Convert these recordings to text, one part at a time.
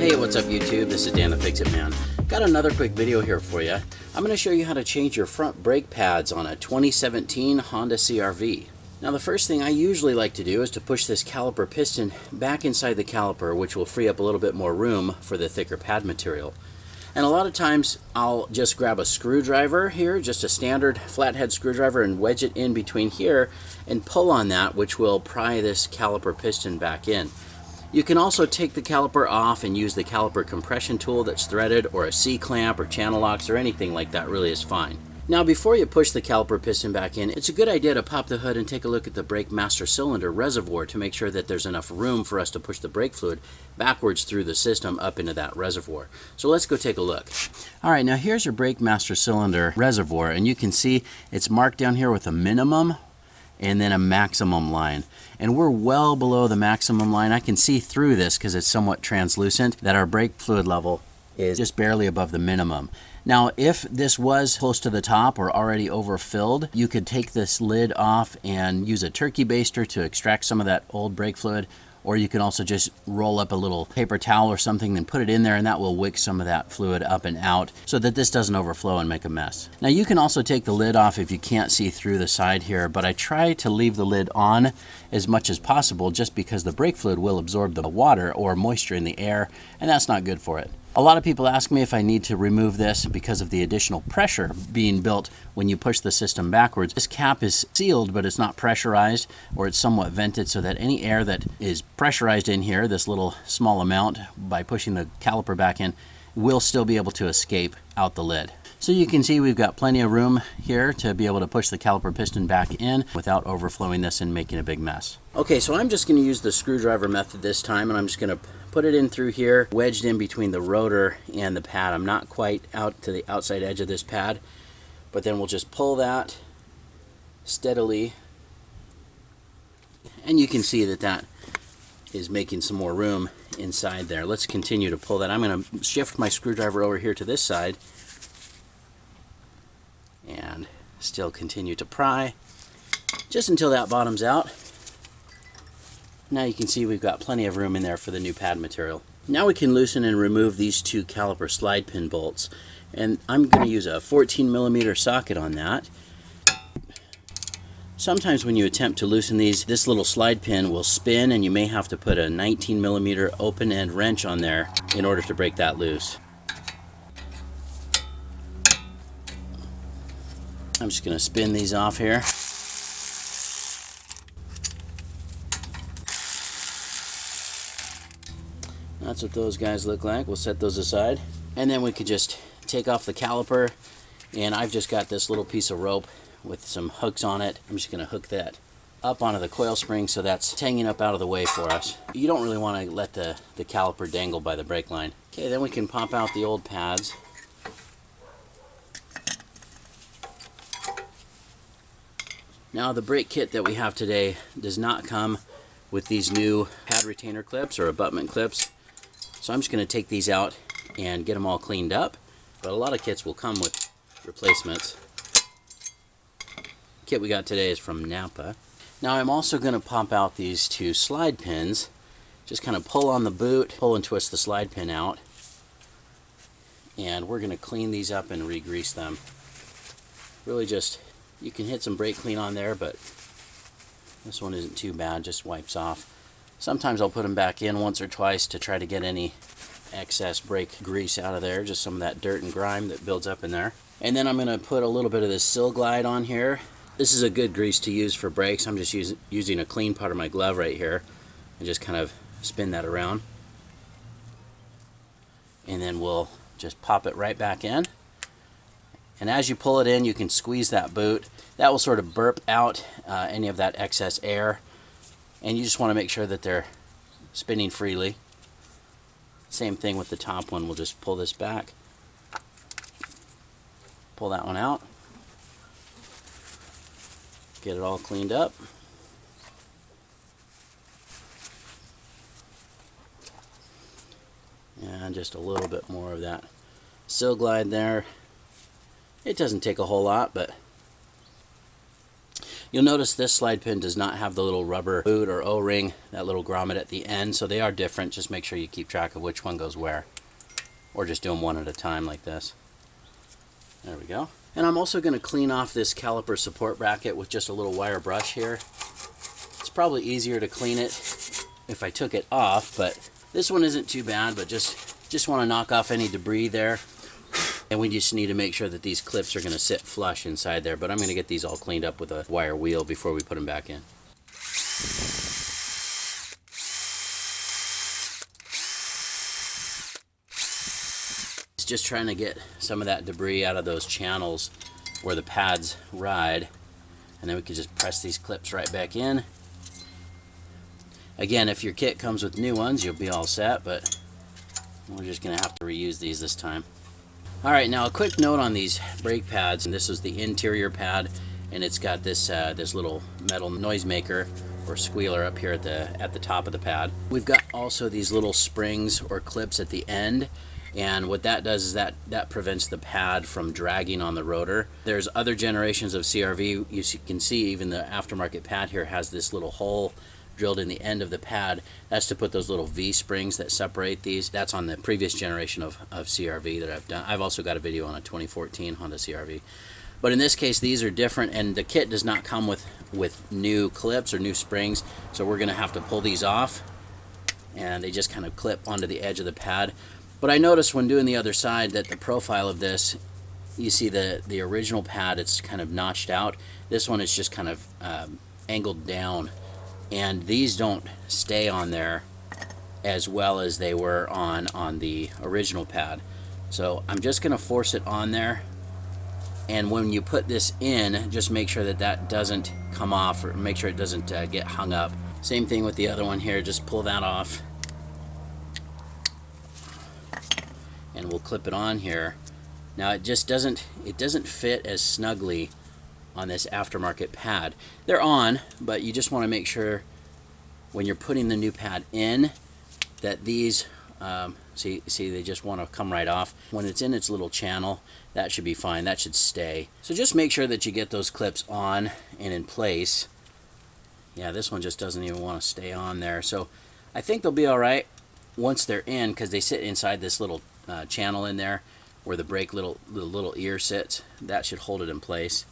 Hey, what's up YouTube? This is Dan the Fix-It Man. Got another quick video here for you. I'm going to show you how to change your front brake pads on a 2017 Honda CR-V. Now the first thing I usually like to do is to push this caliper piston back inside the caliper, which will free up a little bit more room for the thicker pad material. And a lot of times I'll just grab a screwdriver here, just a standard flathead screwdriver, and wedge it in between here and pull on that, which will pry this caliper piston back in. You can also take the caliper off and use the caliper compression tool that's threaded, or a C-clamp or channel locks or anything like that really is fine. Now before you push the caliper piston back in, it's a good idea to pop the hood and take a look at the brake master cylinder reservoir to make sure that there's enough room for us to push the brake fluid backwards through the system up into that reservoir. So let's go take a look. Alright, now here's your brake master cylinder reservoir, and you can see it's marked down here with a minimum and then a maximum line. And we're well below the maximum line. I can see through this because it's somewhat translucent that our brake fluid level is just barely above the minimum. Now if this was close to the top or already overfilled, you could take this lid off and use a turkey baster to extract some of that old brake fluid, or you can also just roll up a little paper towel or something and put it in there, and that will wick some of that fluid up and out so that this doesn't overflow and make a mess. Now you can also take the lid off if you can't see through the side here, but I try to leave the lid on as much as possible just because the brake fluid will absorb the water or moisture in the air, and that's not good for it. A lot of people ask me if I need to remove this because of the additional pressure being built when you push the system backwards. This cap is sealed, but it's not pressurized, or it's somewhat vented so that any air that is pressurized in here, this little small amount, by pushing the caliper back in, will still be able to escape out the lid. So you can see we've got plenty of room here to be able to push the caliper piston back in without overflowing this and making a big mess. Okay, so I'm just going to use the screwdriver method this time, and I'm just going to put it in through here, wedged in between the rotor and the pad. I'm not quite out to the outside edge of this pad, but then we'll just pull that steadily, and you can see that that is making some more room inside there. Let's continue to pull that. I'm going to shift my screwdriver over here to this side and still continue to pry just until that bottoms out. Now you can see we've got plenty of room in there for the new pad material. Now we can loosen and remove these two caliper slide pin bolts, and I'm going to use a 14mm socket on that. Sometimes when you attempt to loosen these, this little slide pin will spin, and you may have to put a 19mm open end wrench on there in order to break that loose. I'm just going to spin these off here. That's what those guys look like. We'll set those aside. And then we could just take off the caliper, and I've just got this little piece of rope with some hooks on it. I'm just going to hook that up onto the coil spring so that's hanging up out of the way for us. You don't really want to let the caliper dangle by the brake line. Okay, then we can pop out the old pads. Now the brake kit that we have today does not come with these new pad retainer clips or abutment clips. So I'm just going to take these out and get them all cleaned up. But a lot of kits will come with replacements. The kit we got today is from Napa. Now I'm also going to pop out these two slide pins. Just kind of pull on the boot, pull and twist the slide pin out. And we're going to clean these up and re-grease them. Really just, you can hit some brake clean on there, but this one isn't too bad, just wipes off. Sometimes I'll put them back in once or twice to try to get any excess brake grease out of there, just some of that dirt and grime that builds up in there. And then I'm going to put a little bit of this Sil Glide on here. This is a good grease to use for brakes. I'm just using a clean part of my glove right here and just kind of spin that around. And then we'll just pop it right back in. And as you pull it in, you can squeeze that boot. That will sort of burp out any of that excess air. And you just want to make sure that they're spinning freely. Same thing with the top one. We'll just pull this back. Pull that one out. Get it all cleaned up. And just a little bit more of that Sil Glide there. It doesn't take a whole lot, but You'll notice this slide pin does not have the little rubber boot or O-ring, that little grommet at the end, so they are different. Just make sure you keep track of which one goes where, or just do them one at a time like this. There we go. And I'm also going to clean off this caliper support bracket with just a little wire brush here. It's probably easier to clean it if I took it off, but this one isn't too bad, but just want to knock off any debris there. And we just need to make sure that these clips are going to sit flush inside there, but I'm going to get these all cleaned up with a wire wheel before we put them back in. It's just trying to get some of that debris out of those channels where the pads ride, and then we can just press these clips right back in. Again, if your kit comes with new ones, you'll be all set, but we're just going to have to reuse these this time. Alright, now a quick note on these brake pads, and this is the interior pad, and it's got this this little metal noisemaker or squealer up here at the top of the pad. We've got also these little springs or clips at the end, and what that does is that prevents the pad from dragging on the rotor. There's other generations of CRV. You can see even the aftermarket pad here has this little hole drilled in the end of the pad. That's to put those little V springs that separate these. That's on the previous generation of CRV that I've done. I've also got a video on a 2014 Honda CRV. But in this case, these are different, and the kit does not come with new clips or new springs, so we're going to have to pull these off, and they just kind of clip onto the edge of the pad. But I noticed when doing the other side that the profile of this, you see the original pad, it's kind of notched out. This one is just kind of angled down. And these don't stay on there as well as they were on the original pad. So I'm just going to force it on there, and when you put this in, just make sure that doesn't come off, or make sure it doesn't get hung up. Same thing with the other one here, just pull that off and we'll clip it on here. Now it doesn't fit as snugly on this aftermarket pad. They're on, but you just want to make sure when you're putting the new pad in that these see they just want to come right off. When it's in its little channel, that should be fine. That should stay. So just make sure that you get those clips on and in place. Yeah, this one just doesn't even want to stay on there. So I think they'll be all right once they're in, because they sit inside this little channel in there where the brake little ear sits. That should hold it in place.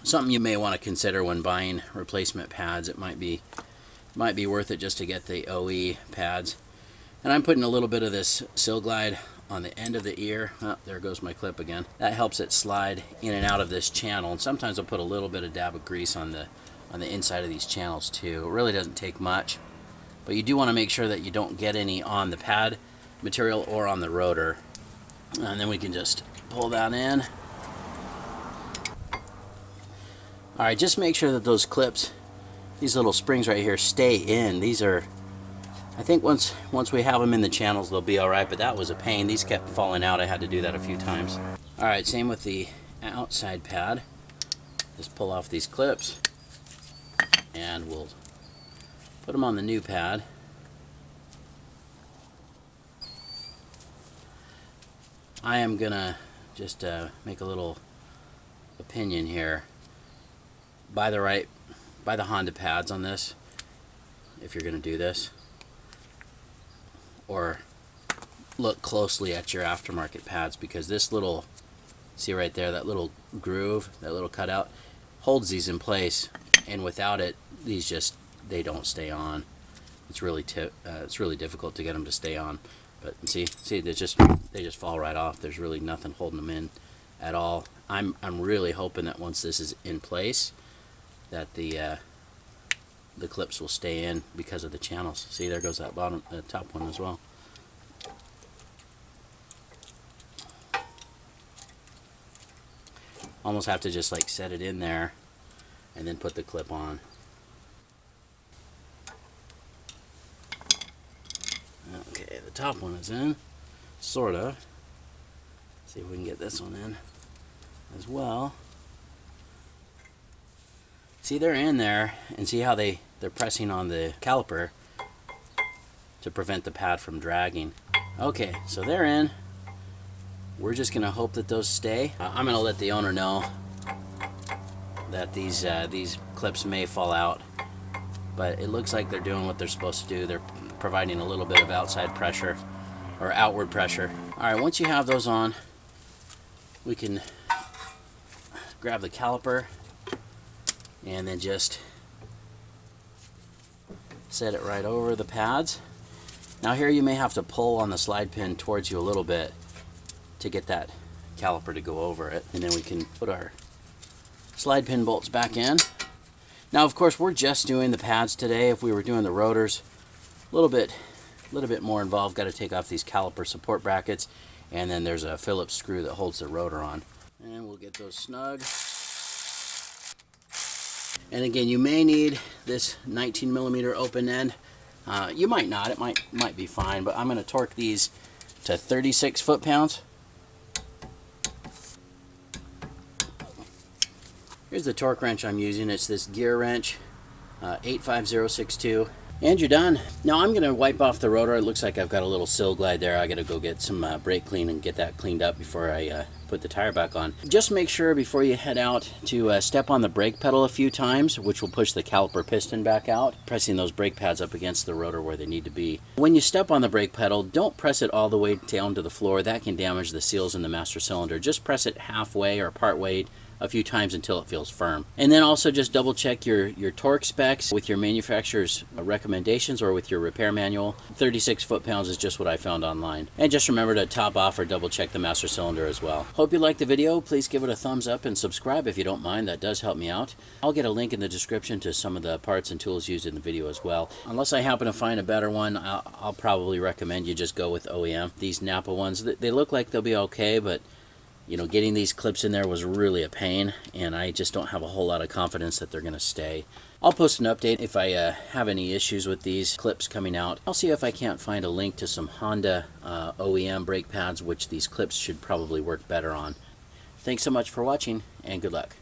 Something you may want to consider when buying replacement pads. It might be worth it just to get the OE pads. And I'm putting a little bit of this Sil Glide on the end of the ear. Oh, there goes my clip again. That helps it slide in and out of this channel. And sometimes I'll put a little bit of dab of grease on the inside of these channels too. It really doesn't take much, but you do want to make sure that you don't get any on the pad material or on the rotor. And then we can just pull that in. Alright, just make sure that those clips, these little springs right here, stay in. These are, I think once we have them in the channels, they'll be alright, but that was a pain. These kept falling out. I had to do that a few times. Alright, same with the outside pad. Just pull off these clips, and we'll put them on the new pad. I am gonna just make a little opinion here. Buy the Honda pads on this if you're going to do this, or look closely at your aftermarket pads, because this little, see right there, that little groove, that little cutout holds these in place, and without it, these they don't stay on. It's really difficult to get them to stay on. But see they just fall right off. There's really nothing holding them in at all. I'm really hoping that once this is in place, that the clips will stay in because of the channels. See, there goes that top one as well. Almost have to just like set it in there and then put the clip on. Okay, the top one is in, sort of. See if we can get this one in as well. See, they're in there, and see how they're pressing on the caliper to prevent the pad from dragging. Okay, so they're in. We're just gonna hope that those stay. I'm gonna let the owner know that these clips may fall out, but it looks like they're doing what they're supposed to do. They're providing a little bit of outside pressure or outward pressure. All right, once you have those on, we can grab the caliper and then just set it right over the pads. Now here you may have to pull on the slide pin towards you a little bit to get that caliper to go over it, and then we can put our slide pin bolts back in. Now of course we're just doing the pads today. If we were doing the rotors, a little bit more involved. Got to take off these caliper support brackets, and then there's a Phillips screw that holds the rotor on, and we'll get those snug. And again, you may need this 19mm open end. You might not. It might be fine, but I'm going to torque these to 36 foot-pounds. Here's the torque wrench I'm using. It's this gear wrench, 85062. And you're done. Now I'm going to wipe off the rotor. It looks like I've got a little sill glide there. I got to go get some brake clean and get that cleaned up before I put the tire back on. Just make sure before you head out to step on the brake pedal a few times, which will push the caliper piston back out, pressing those brake pads up against the rotor where they need to be. When you step on the brake pedal, don't press it all the way down to the floor. That can damage the seals in the master cylinder. Just press it halfway or part way a few times until it feels firm. And then also just double check your torque specs with your manufacturer's recommendations or with your repair manual. 36 foot-pounds is just what I found online. And just remember to top off or double check the master cylinder as well. Hope you liked the video. Please give it a thumbs up and subscribe if you don't mind. That does help me out. I'll get a link in the description to some of the parts and tools used in the video as well. Unless I happen to find a better one, I'll probably recommend you just go with OEM. These Napa ones, they look like they'll be okay, but you know, getting these clips in there was really a pain, and I just don't have a whole lot of confidence that they're going to stay. I'll post an update if I have any issues with these clips coming out. I'll see if I can't find a link to some Honda OEM brake pads, which these clips should probably work better on. Thanks so much for watching, and good luck.